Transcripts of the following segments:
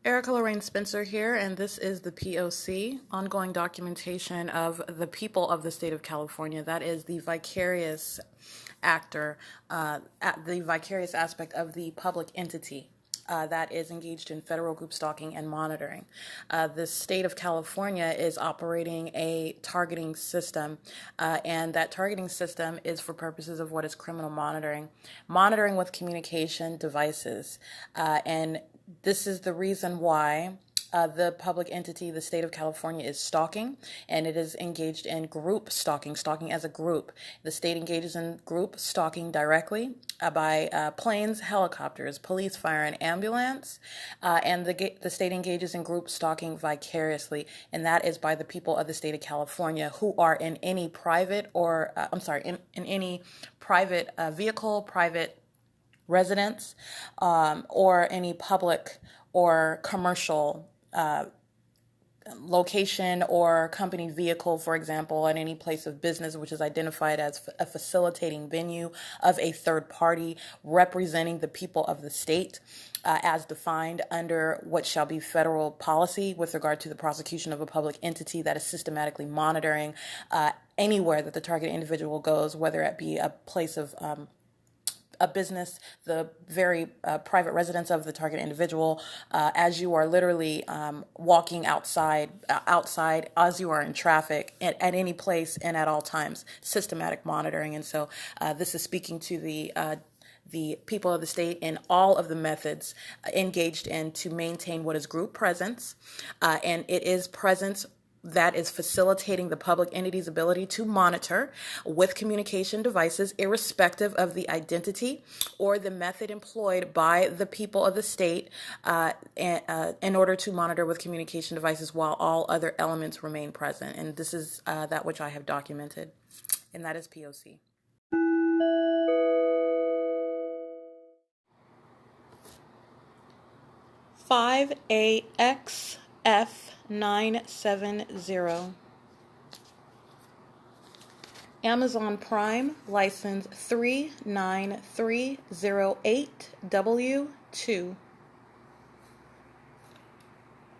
Erica Lorraine Spencer here, and this is the P.O.C, ongoing documentation of the people of the state of California. That is the vicarious actor, the vicarious aspect of the public entity. That is engaged in federal group stalking and monitoring. The state of California is operating a targeting system, and that targeting system is for purposes of what is criminal monitoring with communication devices. And this is the reason why the public entity, the state of California, is stalking, and it is engaged in group stalking as a group. The state engages in group stalking directly by planes, helicopters, police, fire, and ambulance, and the state engages in group stalking vicariously, and that is by the people of the state of California who are in any private or, in any private vehicle, private residence, or any public or commercial location or company vehicle, for example, at any place of business which is identified as a facilitating venue of a third party representing the people of the state, as defined under what shall be federal policy with regard to the prosecution of a public entity that is systematically monitoring anywhere that the target individual goes, whether it be a place of a business, the very private residence of the target individual, as you are literally walking outside as you are in traffic at any place and at all times, systematic monitoring. And so this is speaking to the people of the state in all of the methods engaged in to maintain what is group presence, and it is presence that is facilitating the public entity's ability to monitor with communication devices, irrespective of the identity or the method employed by the people of the state, in order to monitor with communication devices while all other elements remain present. And this is that which I have documented, and that is POC. $5AXF970. Amazon Prime, license 39308W2.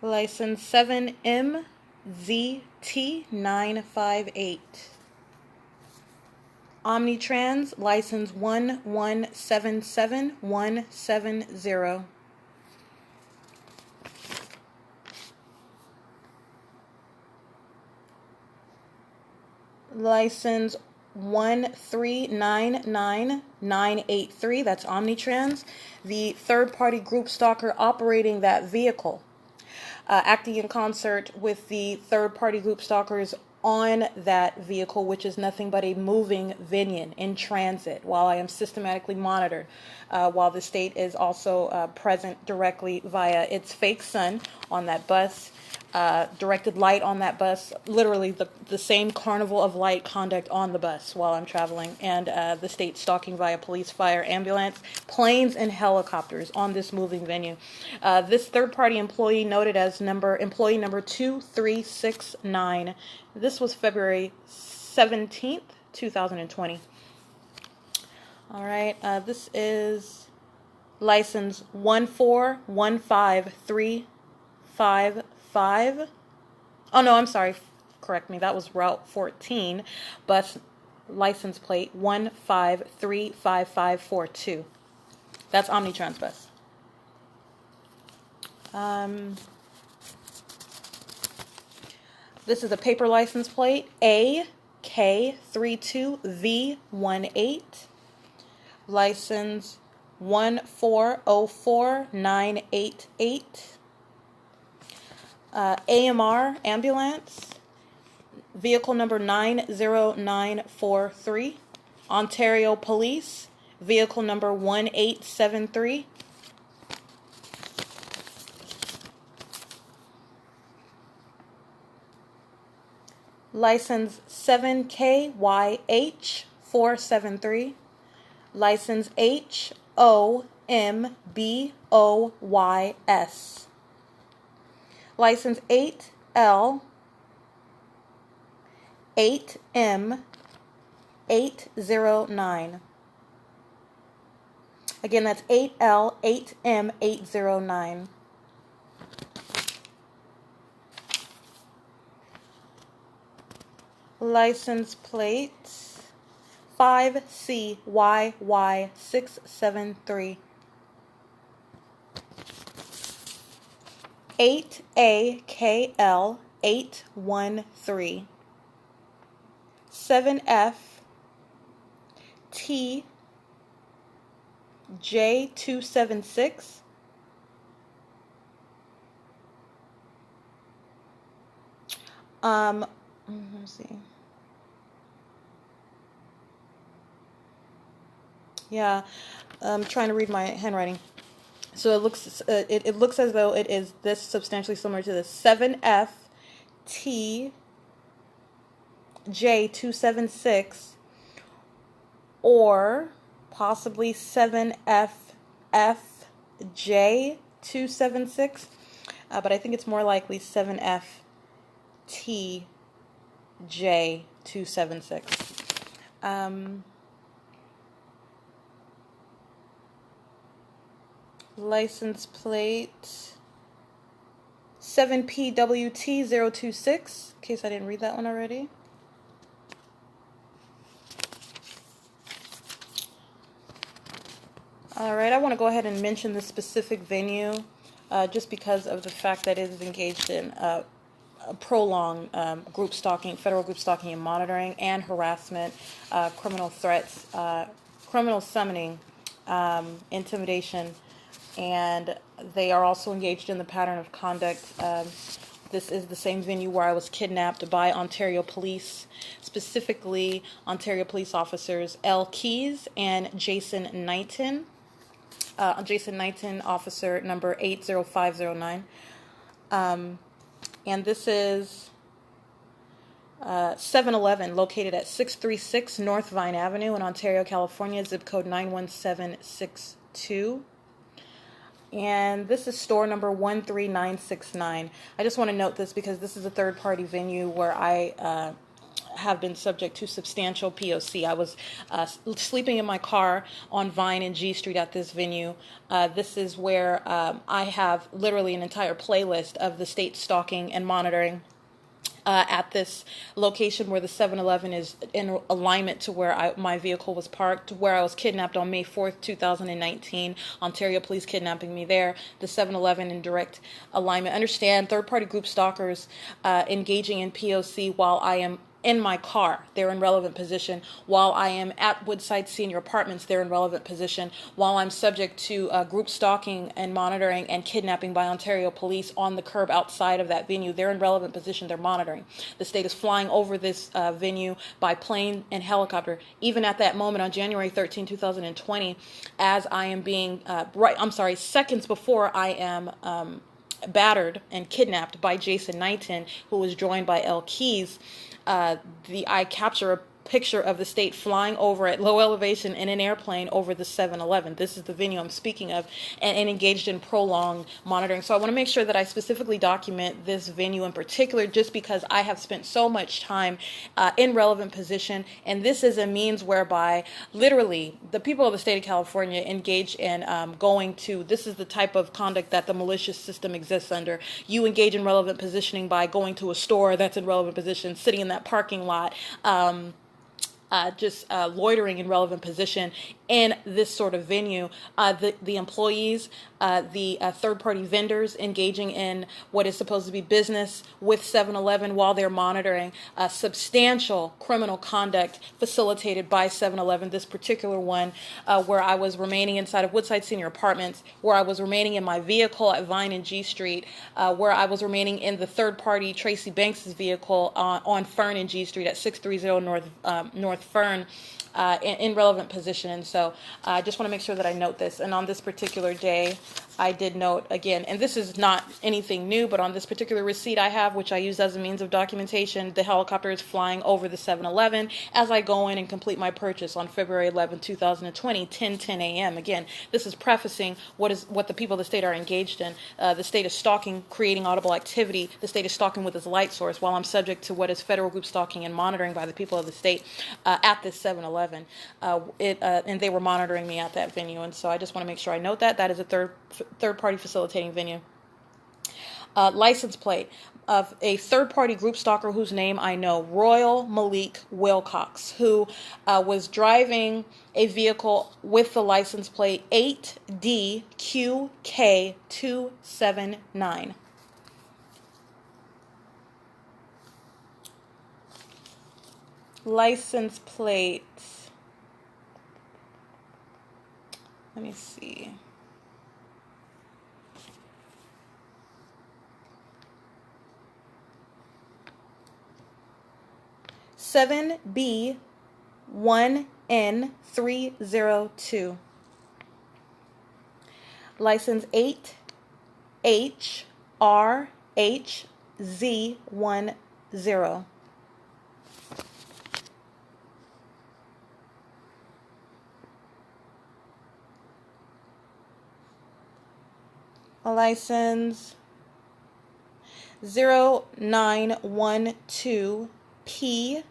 License 7MZT958. Omnitrans, license 1177170. License 1399983, that's Omnitrans, the third-party group stalker operating that vehicle, acting in concert with the third-party group stalkers on that vehicle, which is nothing but a moving venue in transit, while I am systematically monitored, while the state is also present directly via its fake sun on that bus, directed light on that bus, literally the same carnival of light conduct on the bus while I'm traveling, and the state stalking via police, fire, ambulance, planes, and helicopters on this moving venue. This third-party employee noted as employee number 2369. This was February 17th, 2020. All right, this is license 1415355. Oh, no, I'm sorry. Correct me. That was Route 14, bus license plate 1535542. That's Omnitrans bus. This is a paper license plate AK32V18. License 1404988. AMR ambulance, vehicle number 90943. Ontario Police, vehicle number 1873. License 7KYH473. License HOMBOYS. License 8L8M809. Again, that's 8L8M809. License plate 5CYY673. 8AKL813. 7FTJ276. Let's see. Yeah, I'm trying to read my handwriting. So it looks as though it is this substantially similar to the 7FTJ276 or possibly 7FFJ276, but I think it's more likely 7FTJ276. License plate 7PWT026, in case I didn't read that one already. All right, I want to go ahead and mention the specific venue just because of the fact that it is engaged in a prolonged group stalking, federal group stalking and monitoring, and harassment, criminal threats, criminal summoning, intimidation, and they are also engaged in the pattern of conduct. This is the same venue where I was kidnapped by Ontario police, specifically Ontario police officers L. Keys and Jason Knighton. Jason Knighton, officer number 80509. And this is 7-Eleven, located at 636 North Vine Avenue in Ontario, California, zip code 91762. And this is store number 13969. I just want to note this because this is a third-party venue where I have been subject to substantial P.O.C. I was sleeping in my car on Vine and G Street at this venue. This is where I have literally an entire playlist of the state stalking and monitoring at this location where the 7-Eleven is in alignment to where my vehicle was parked, where I was kidnapped on May 4th, 2019. Ontario police kidnapping me there. The 7-Eleven in direct alignment. Understand, third-party group stalkers engaging in P.O.C. while I am in my car, they're in relevant position. While I am at Woodside Senior Apartments, they're in relevant position. While I'm subject to group stalking and monitoring and kidnapping by Ontario police on the curb outside of that venue, they're in relevant position. They're monitoring. The state is flying over this venue by plane and helicopter. Even at that moment on January 13, 2020, as I am being, seconds before I am battered and kidnapped by Jason Knighton, who was joined by L. Keys, I capture a picture of the state flying over at low elevation in an airplane over the 7-Eleven. This is the venue I'm speaking of, and engaged in prolonged monitoring. So I want to make sure that I specifically document this venue in particular, just because I have spent so much time in relevant position, and this is a means whereby literally the people of the state of California engage in this is the type of conduct that the malicious system exists under. You engage in relevant positioning by going to a store that's in relevant position, sitting in that parking lot, loitering in relevant position in this sort of venue. The employees, the third-party vendors engaging in what is supposed to be business with 7-Eleven while they're monitoring substantial criminal conduct facilitated by 7-Eleven. This particular one where I was remaining inside of Woodside Senior Apartments, where I was remaining in my vehicle at Vine and G Street, where I was remaining in the third-party Tracy Banks' vehicle on Fern and G Street at 630 North Fern, in relevant position. And so I just want to make sure that I note this. And on this particular day, I did note again, and this is not anything new, but on this particular receipt I have, which I use as a means of documentation, the helicopter is flying over the 7-Eleven as I go in and complete my purchase on February 11, 2020, 10:10 a.m. Again, this is prefacing what the people of the state are engaged in. The state is stalking, creating audible activity. The state is stalking with its light source, while I'm subject to what is federal group stalking and monitoring by the people of the state at this 7-Eleven. And they were monitoring me at that venue. And so I just want to make sure I note that. That is a third-party facilitating venue. License plate of a third-party group stalker whose name I know, Royal Malik Wilcox, who was driving a vehicle with the license plate 8DQK279. License plate. Let me see. B1N302. License 8HRHZ10. License 0912P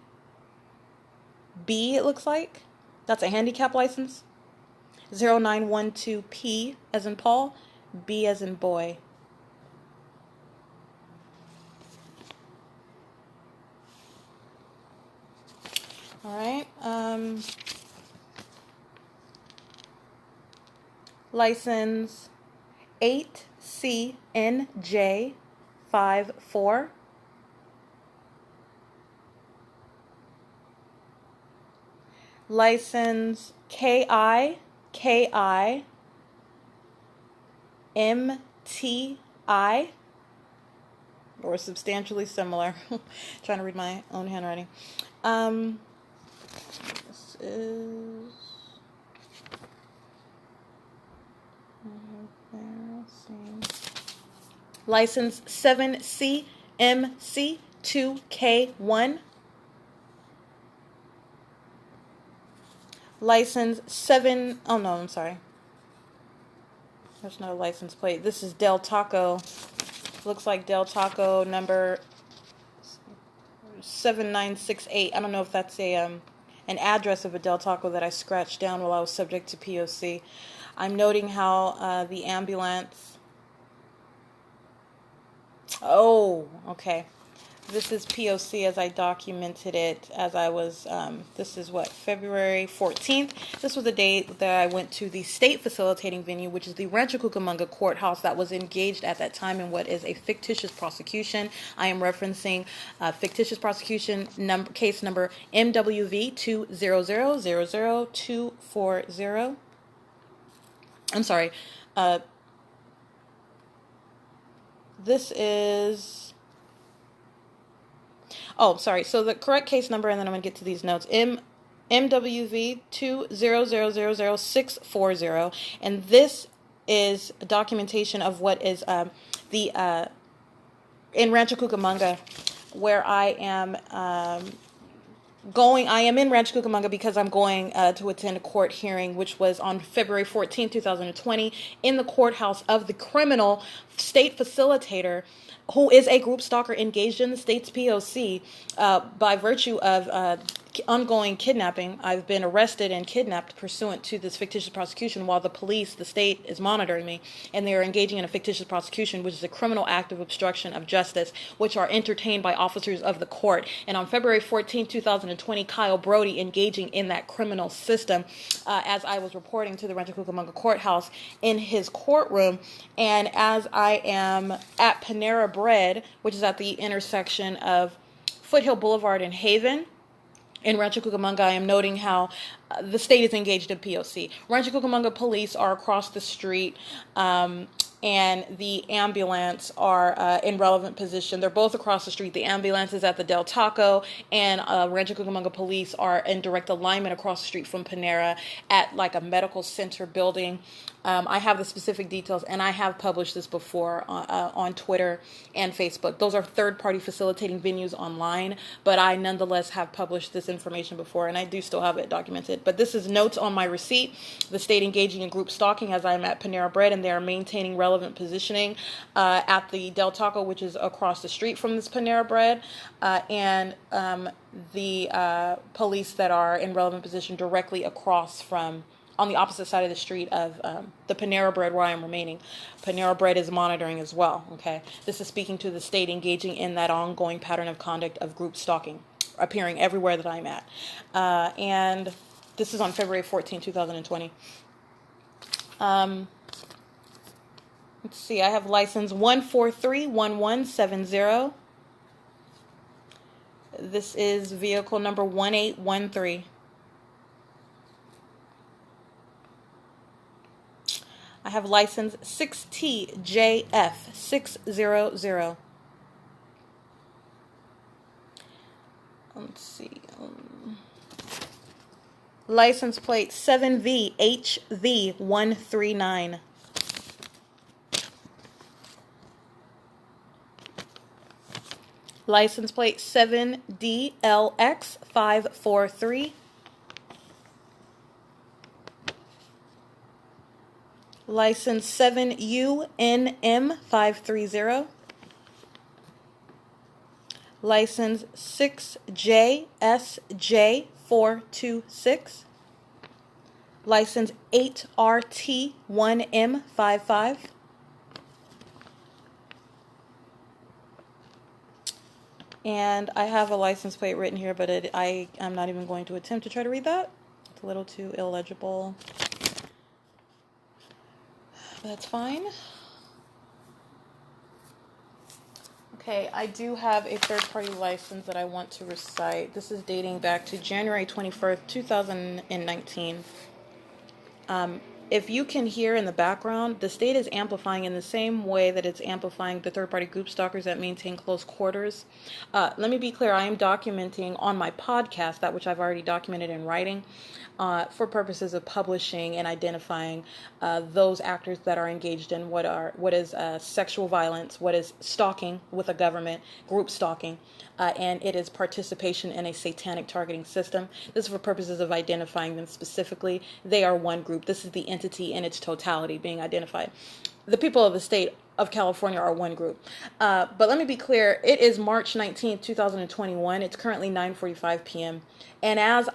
B, it looks like. That's a handicap license. 0912P as in Paul, B as in boy. All right. License 8CNJ54. License KIMTI, or substantially similar. Trying to read my own handwriting. This is license 7CMC2K1. License 7, oh no, I'm sorry. There's no license plate. This is Del Taco. Looks like Del Taco number 7968. I don't know if that's an address of a Del Taco that I scratched down while I was subject to P.O.C. I'm noting how the ambulance... Oh, okay. This is P.O.C. as I documented it as I was, this is what, February 14th. This was the date that I went to the state facilitating venue, which is the Rancho Cucamonga courthouse that was engaged at that time in what is a fictitious prosecution. I am referencing fictitious prosecution case number MWV 2000240. I'm sorry. This is... Oh, sorry. So the correct case number, and then I'm going to get to these notes. MWV 2000640, and this is a documentation of what is in Rancho Cucamonga, where I am in Rancho Cucamonga because I'm going to attend a court hearing, which was on February 14, 2020, in the courthouse of the criminal state facilitator, who is a group stalker engaged in the state's P.O.C. By virtue of ongoing kidnapping. I've been arrested and kidnapped pursuant to this fictitious prosecution while the police, the state, is monitoring me, and they are engaging in a fictitious prosecution, which is a criminal act of obstruction of justice, which are entertained by officers of the court. And on February 14, 2020, Kyle Brody engaging in that criminal system as I was reporting to the Rancho Cucamonga courthouse in his courtroom. And as I am at Panera Bread, which is at the intersection of Foothill Boulevard and Haven, in Rancho Cucamonga, I am noting how the state is engaged in P.O.C. Rancho Cucamonga police are across the street, and the ambulance are in relevant position. They're both across the street. The ambulance is at the Del Taco, and Rancho Cucamonga police are in direct alignment across the street from Panera at like a medical center building. I have the specific details, and I have published this before on Twitter and Facebook. Those are third-party facilitating venues online, but I nonetheless have published this information before, and I do still have it documented. But this is notes on my receipt. The state engaging in group stalking as I'm at Panera Bread, and they are maintaining relevant positioning at the Del Taco, which is across the street from this Panera Bread, and the police that are in relevant position directly across from on the opposite side of the street of the Panera Bread where I am remaining. Panera Bread is monitoring as well, okay? This is speaking to the state engaging in that ongoing pattern of conduct of group stalking, appearing everywhere that I'm at. And this is on February 14, 2020. Let's see, I have license 1431170. This is vehicle number 1813. I have license 6TJF600. Let's see. License plate 7VHV139. License plate 7DLX543. License 7UNM530. License 6JSJ426. License 8RT1M55. And I have a license plate written here, but I'm not even going to attempt to try to read that. It's a little too illegible. That's fine. Okay, I do have a third-party license that I want to recite. This is dating back to January 21st, 2019. If you can hear in the background, the state is amplifying in the same way that it's amplifying the third-party group stalkers that maintain close quarters. Let me be clear, I am documenting on my podcast, that which I've already documented in writing, for purposes of publishing and identifying those actors that are engaged in what is sexual violence, what is stalking with a government, group stalking, and it is participation in a satanic targeting system. This is for purposes of identifying them specifically. They are one group. This is the entity in its totality being identified. The people of the state of California are one group. But let me be clear, it is March 19th, 2021. It's currently 9:45 p.m. And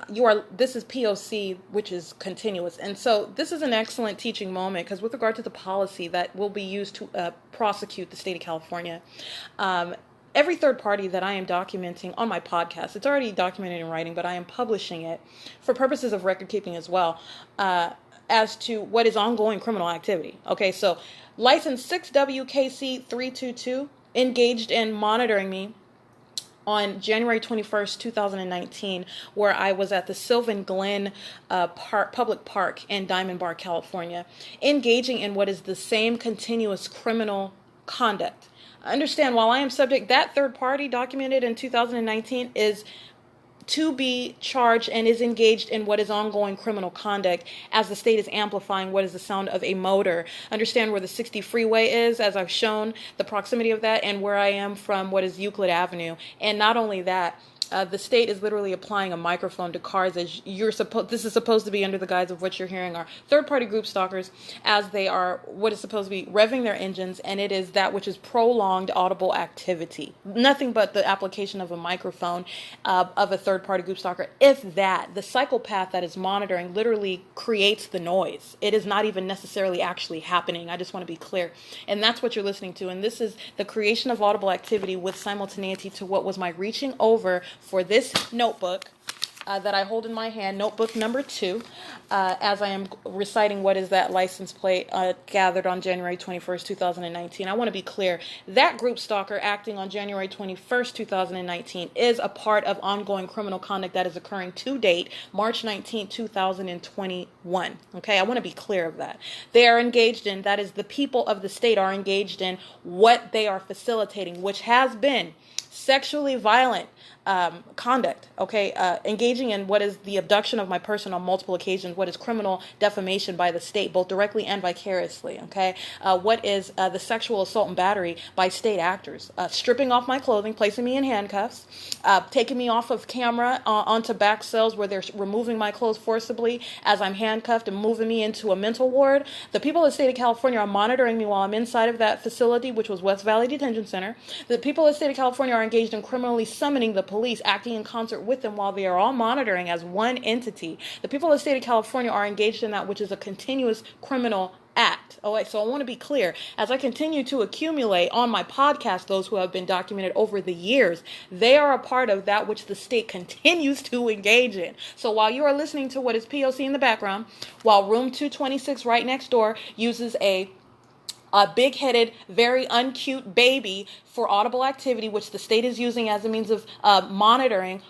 this is P.O.C, which is continuous. And so this is an excellent teaching moment because with regard to the policy that will be used to prosecute the state of California, every third party that I am documenting on my podcast, it's already documented in writing, but I am publishing it for purposes of record keeping as well, as to what is ongoing criminal activity. Okay, so license 6WKC322 engaged in monitoring me on January 21st, 2019, where I was at the Sylvan Glen Public Park in Diamond Bar, California, engaging in what is the same continuous criminal conduct. Understand, while I am subject, that third party documented in 2019 is to be charged and is engaged in what is ongoing criminal conduct as the state is amplifying what is the sound of a motor. Understand where the 60 freeway is, as I've shown, the proximity of that, and where I am from what is Euclid Avenue. And not only that, the state is literally applying a microphone to cars as this is supposed to be under the guise of what you're hearing are third-party group stalkers as they are what is supposed to be revving their engines, and it is that which is prolonged audible activity. Nothing but the application of a microphone of a third-party group stalker. If that, the psychopath that is monitoring literally creates the noise. It is not even necessarily actually happening. I just want to be clear. And that's what you're listening to. And this is the creation of audible activity with simultaneity to what was my reaching over for this notebook that I hold in my hand, notebook number 2, as I am reciting what is that license plate gathered on January 21st, 2019. I want to be clear. That group stalker acting on January 21st, 2019 is a part of ongoing criminal conduct that is occurring to date, March 19th, 2021. Okay, I want to be clear of that. They are engaged in, that is the people of the state are engaged in what they are facilitating, which has been sexually violent conduct, okay, engaging in what is the abduction of my person on multiple occasions, what is criminal defamation by the state, both directly and vicariously, okay, what is the sexual assault and battery by state actors, stripping off my clothing, placing me in handcuffs, taking me off of camera onto back cells where they're removing my clothes forcibly as I'm handcuffed and moving me into a mental ward. The people of the state of California are monitoring me while I'm inside of that facility, which was West Valley Detention Center. The people of the state of California are engaged in criminally summoning the police, acting in concert with them while they are all monitoring as one entity. The people of the state of California are engaged in that which is a continuous criminal act. All right, so I want to be clear. As I continue to accumulate on my podcast, those who have been documented over the years, they are a part of that which the state continues to engage in. So while you are listening to what is P.O.C. in the background, while room 226 right next door uses a big-headed, very uncute baby for audible activity, which the state is using as a means of monitoring,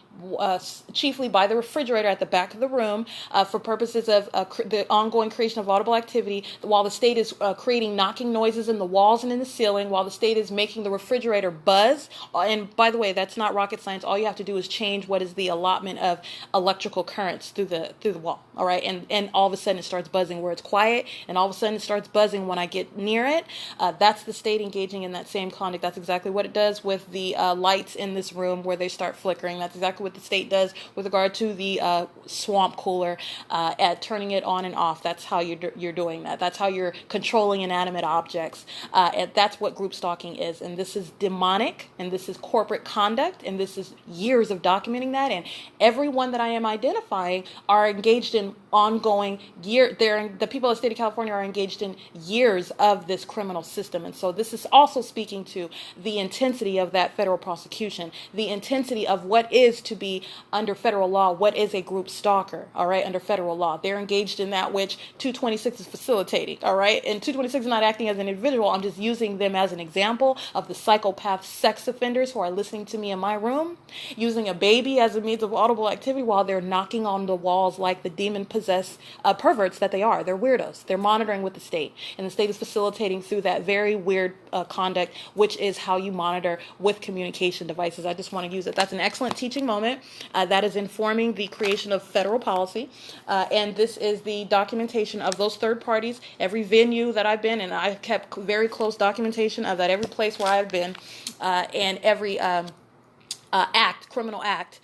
chiefly by the refrigerator at the back of the room, for purposes of the ongoing creation of audible activity, while the state is creating knocking noises in the walls and in the ceiling, while the state is making the refrigerator buzz. And by the way, that's not rocket science. All you have to do is change what is the allotment of electrical currents through the wall. All right, and all of a sudden it starts buzzing where it's quiet, and all of a sudden it starts buzzing when I get near it. That's the state engaging in that same conduct. That's exactly what it does with the lights in this room where they start flickering. That's exactly what the state does with regard to the swamp cooler, at turning it on and off. That's how you're doing that. That's how you're controlling inanimate objects. And that's what group stalking is. And this is demonic, and this is corporate conduct, and this is years of documenting that. And everyone that I am identifying are engaged in ongoing the people of the state of California are engaged in years of this criminal system. And so this is also speaking to the intensity of that federal prosecution, the intensity of what is to be under federal law, what is a group stalker, all right, under federal law. They're engaged in that which 226 is facilitating, all right? And 226 is not acting as an individual. I'm just using them as an example of the psychopath sex offenders who are listening to me in my room, using a baby as a means of audible activity while they're knocking on the walls like the demon-possessed perverts that they are. They're weirdos. They're monitoring with the state, and the state is facilitating through that very weird conduct, which is how you monitor with communication devices. I just want to use it. That's an excellent teaching moment. That is informing the creation of federal policy, and this is the documentation of those third parties. Every venue that I've been in, I've kept very close documentation of that. Every place where I've been, and every criminal act,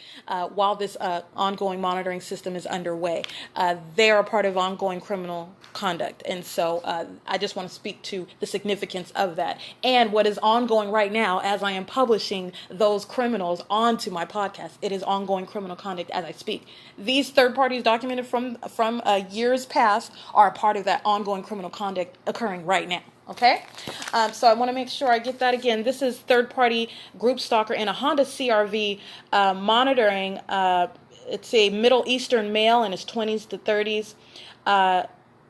while this ongoing monitoring system is underway. They are a part of ongoing criminal conduct. And so I just want to speak to the significance of that. And what is ongoing right now as I am publishing those criminals onto my podcast, it is ongoing criminal conduct as I speak. These third parties documented from years past are a part of that ongoing criminal conduct occurring right now. Okay, so I want to make sure I get that again. This is third-party group stalker in a Honda CR-V monitoring. It's a Middle Eastern male in his 20s to 30s.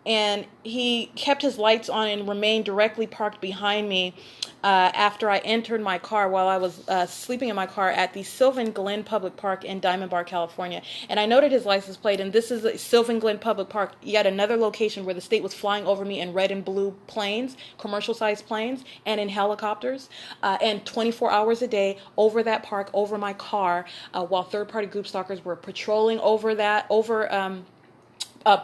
And he kept his lights on and remained directly parked behind me after I entered my car while I was sleeping in my car at the Sylvan Glen Public Park in Diamond Bar, California. And I noted his license plate, and this is Sylvan Glen Public Park, yet another location where the state was flying over me in red and blue planes, commercial-sized planes, and in helicopters, and 24 hours a day over that park, over my car, while third-party group stalkers were patrolling over that,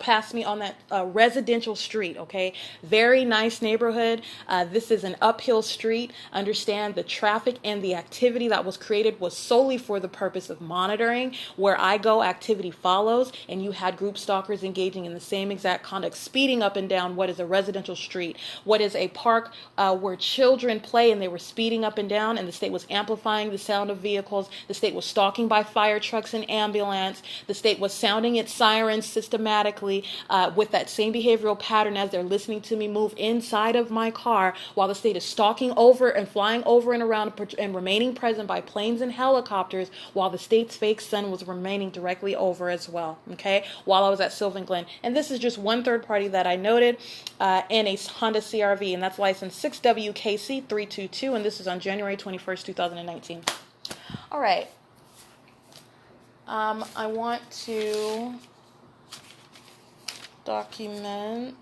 past me on that residential street, okay? Very nice neighborhood. This is an uphill street. Understand the traffic and the activity that was created was solely for the purpose of monitoring. Where I go, activity follows, and you had group stalkers engaging in the same exact conduct, speeding up and down what is a residential street, what is a park where children play, and they were speeding up and down, and the state was amplifying the sound of vehicles. The state was stalking by fire trucks and ambulance. The state was sounding its sirens systematically, with that same behavioral pattern as they're listening to me move inside of my car, while the state is stalking over and flying over and around and remaining present by planes and helicopters, while the state's fake sun was remaining directly over as well, okay, while I was at Sylvan Glen. And this is just one third party that I noted in a Honda CR-V, and that's license 6WKC322, and this is on January 21st, 2019. All right. I want to document.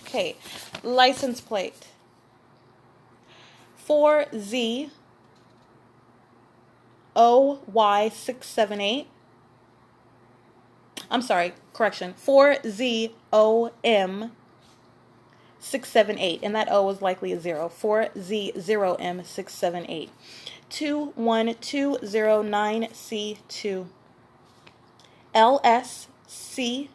Okay, license plate 4ZOY678. I'm sorry, correction, 4ZOM678, and that O is likely a 0. 4Z0M678. 21209C2. LSCULLY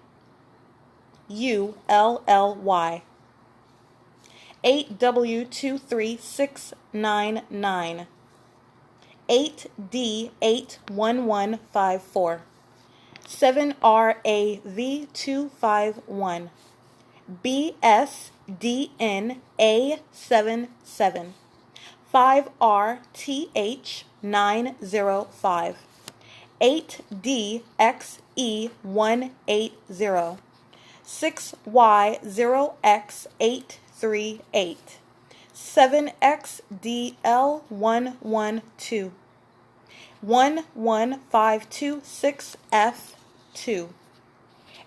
8W23699 8D81154, 7RAV251, BSDNA77, 5RTH905, 8DXE180, 6Y0X838, 7XDL112, 11526F2,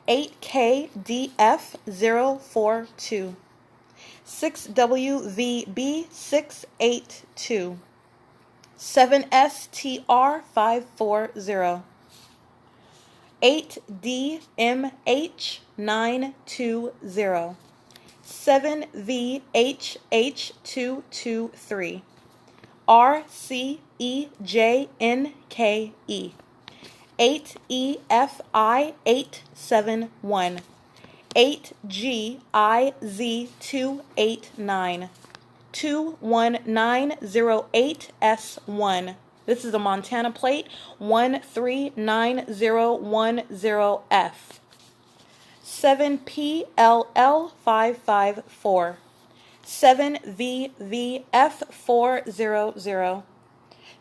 8KDF042, 6WVB682, 7STR540, 8DMH920, 7VHH223, RCEJNKE, 8EFI871, 8GIZ289, 21908S1. This is a Montana plate, 139010F. 7PLL554, 7VVF400,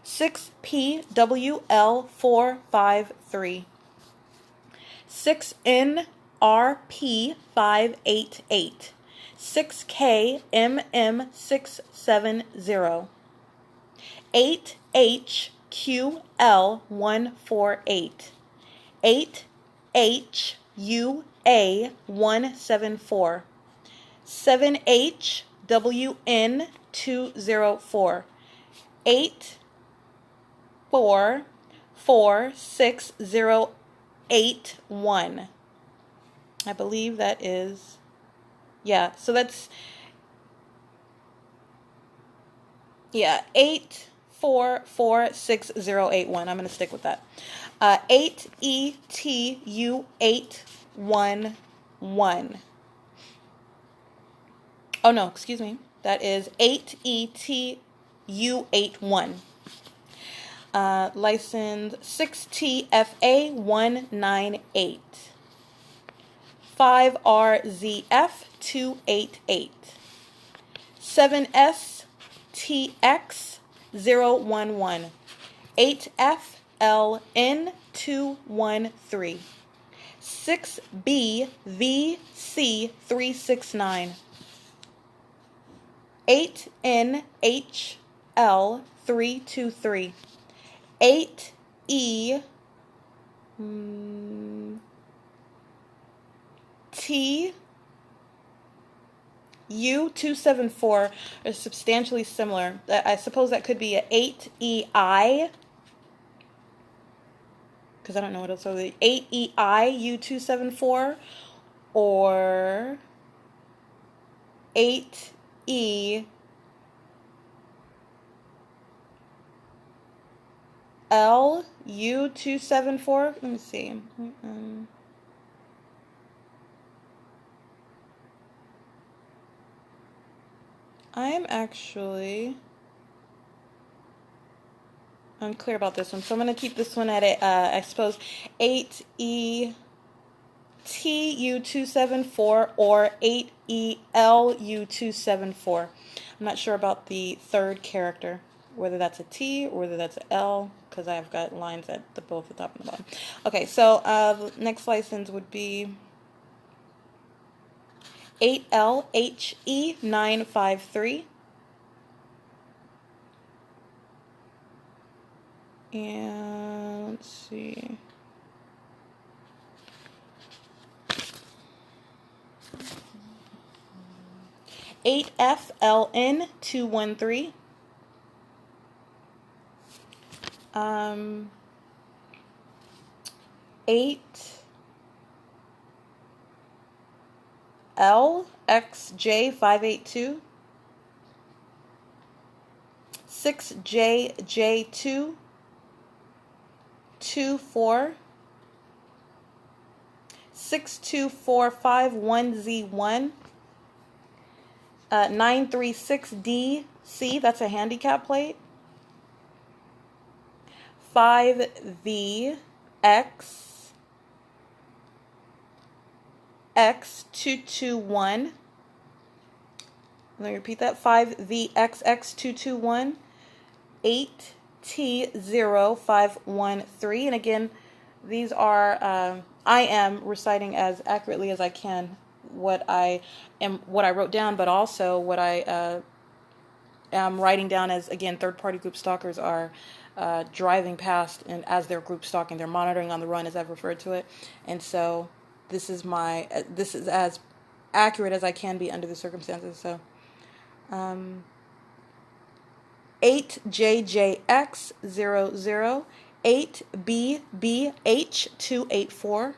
6PWL453, 6NRP588, 6KMM670, 8HQL148, 8HUA174, 7HWN204, 8446081. I believe that is, yeah, so that's, yeah, 8446081. I'm going to stick with that. 8ETU811. Oh, no, excuse me. That is 8ETU81. License 6TFA198. 5RZF288. 7STX011. 8FLN213. 6BVC369. 8NHL323. 8E T U274 are substantially similar. I suppose that could be a 8EI, because I don't know what else. So the 8EI U274 or 8E LU274. Let me see. I am actually unclear about this one, so I'm going to keep this one at it. I suppose 8ETU274 or 8ELU274. I'm not sure about the third character, whether that's a T or whether that's an L, because I've got lines at both the top and the bottom. Okay, so the next license would be 8LHE953. And let's see. $8FLN213. 8LXJ582. 6JJ224. 62451Z1. 936DC, that's a handicap plate. 5VX X221. Let me repeat that. 5VXX221 8T0513. And again, these are I am reciting as accurately as I can what I wrote down, but also what I am writing down as, again, third-party group stalkers are driving past, and as they're group stalking, they're monitoring on the run, as I've referred to it. And so this is as accurate as I can be under the circumstances. So 8JJX00, 8BBH284,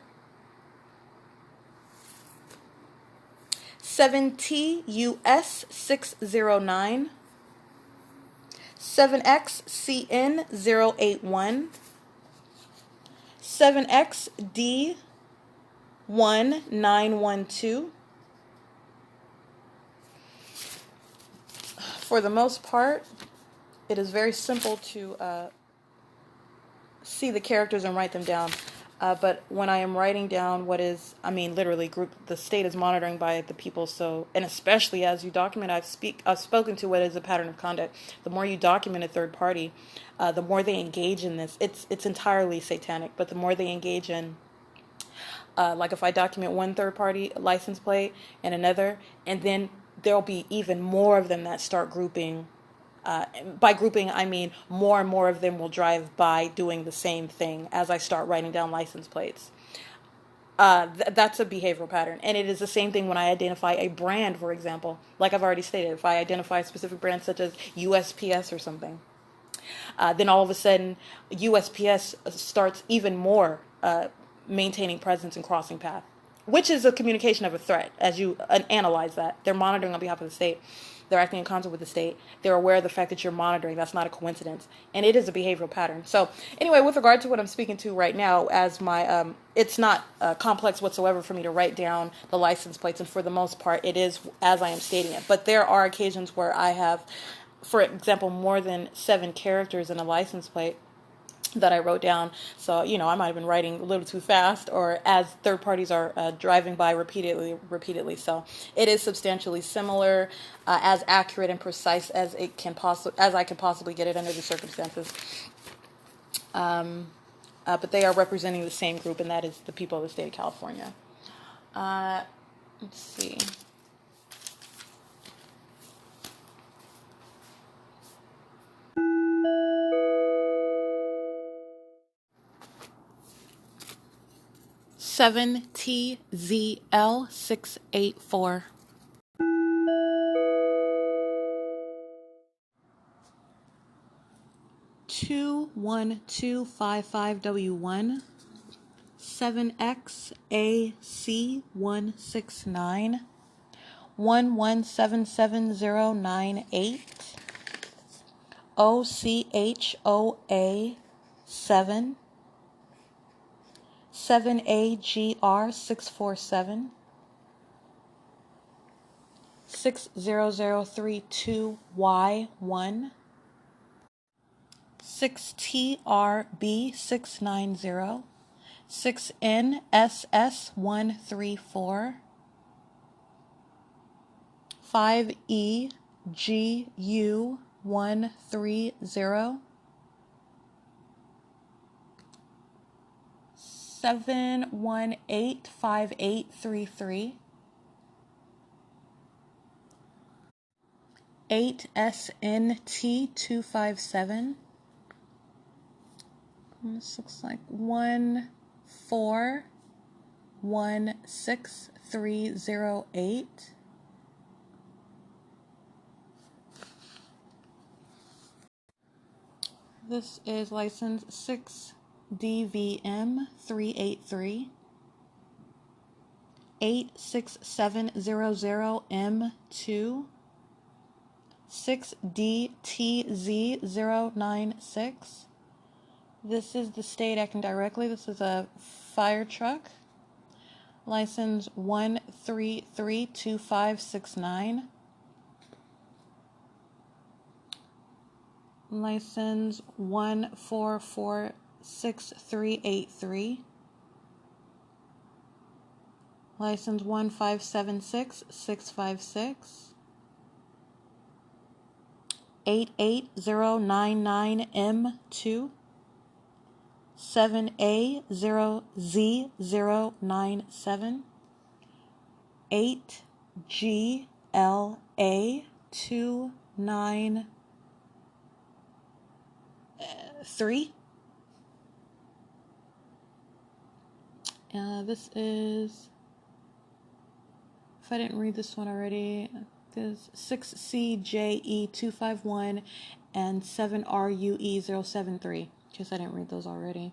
7TUS609, 7XCN081, 7XD1912. For the most part, it is very simple to see the characters and write them down. But when I am writing down literally the state is monitoring by the people. So, and especially as you document, I've spoken to what is a pattern of conduct. The more you document a third party, the more they engage in this. It's entirely satanic, but the more they engage in, like if I document one third party license plate and another, and then there'll be even more of them that start grouping. By grouping, I mean more and more of them will drive by doing the same thing as I start writing down license plates. That's a behavioral pattern. And it is the same thing when I identify a brand, for example. Like I've already stated, if I identify a specific brand such as USPS or something, then all of a sudden USPS starts even more maintaining presence and crossing path, which is a communication of a threat as you analyze that. They're monitoring on behalf of the state. They're acting in concert with the state. They're aware of the fact that you're monitoring. That's not a coincidence. And it is a behavioral pattern. So anyway, with regard to what I'm speaking to right now, as my, it's not complex whatsoever for me to write down the license plates. And for the most part, it is as I am stating it. But there are occasions where I have, for example, more than 7 characters in a license plate that I wrote down. So, I might have been writing a little too fast, or as third parties are driving by repeatedly. So it is substantially similar, as accurate and precise as I can possibly get it under the circumstances. But they are representing the same group, and that is the people of the state of California. Let's see. TZL684. 21255W1, 7XAC169, 1177098, OCHOA7, 7AGR647, 60032Y1, 6TRB690, 6NSS134, 5EGU130, 7185833, 8SNT257. This looks like 1416308. This is license 6DVM383, 86700M2, 6DTZ096. This is the state acting directly. This is a fire truck. License 1332569. License 1446383. License 1576656. 88099M2. 7A0Z097. 8GLA293. This is, if I didn't read this one already, this 6CJE251 and 7RUE073, in case I didn't read those already.